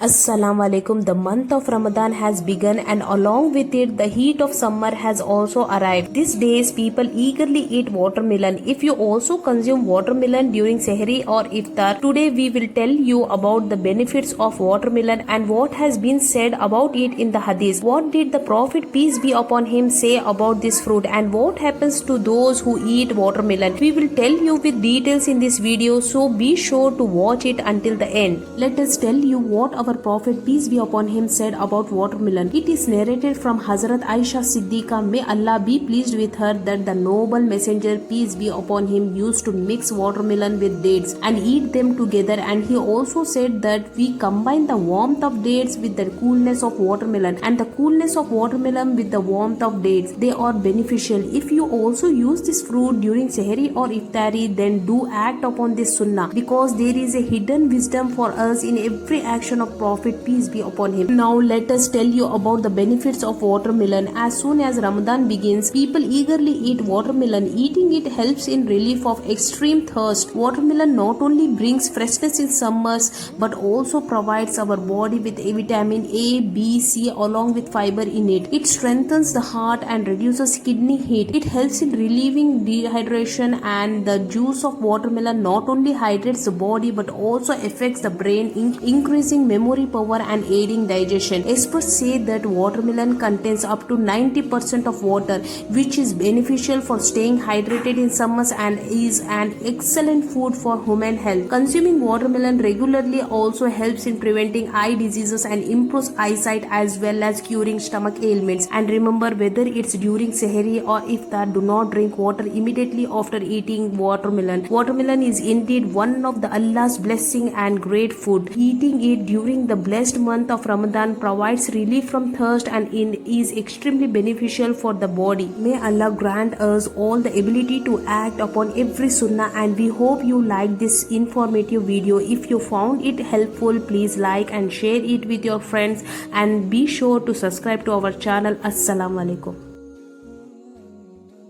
Assalamu alaikum. The month of Ramadan has begun and along with it the heat of summer has also arrived. These days people eagerly eat watermelon. If you also consume watermelon during Sehri or Iftar, today we will tell you about the benefits of watermelon and what has been said about it in the hadith. What did the Prophet peace be upon him say about this fruit and what happens to those who eat watermelon. We will tell you with details in this video, so be sure to watch it until the end. Let us tell you what our Prophet peace be upon him said about watermelon. It is narrated from Hazrat Aisha Siddiqa, may Allah be pleased with her, that the noble messenger peace be upon him used to mix watermelon with dates and eat them together, and he also said that we combine the warmth of dates with the coolness of watermelon and the coolness of watermelon with the warmth of dates. They are beneficial. If you also use this fruit during Sehri or Iftari, then do act upon this sunnah, because there is a hidden wisdom for us in every action of Prophet peace be upon him. Now let us tell you about the benefits of watermelon. As soon as Ramadan begins, people eagerly eat watermelon. Eating it helps in relief of extreme thirst. Watermelon not only brings freshness in summers but also provides our body with vitamin A, B, C along with fiber in it. It strengthens the heart and reduces kidney heat. It helps in relieving dehydration, and the juice of watermelon not only hydrates the body but also affects the brain, increasing memory power and aiding digestion. Experts say that watermelon contains up to 90% of water, which is beneficial for staying hydrated in summers and is an excellent food for human health. Consuming watermelon regularly also helps in preventing eye diseases and improves eyesight as well as curing stomach ailments. And remember, whether it's during Sehri or Iftar, do not drink water immediately after eating watermelon. Watermelon is indeed one of the Allah's blessing and great food. Eating it during the blessed month of Ramadan provides relief from thirst and is extremely beneficial for the body. May Allah grant us all the ability to act upon every sunnah, and we hope you like this informative video. If you found it helpful, please like and share it with your friends, and be sure to subscribe to our channel. Assalamu alaikum.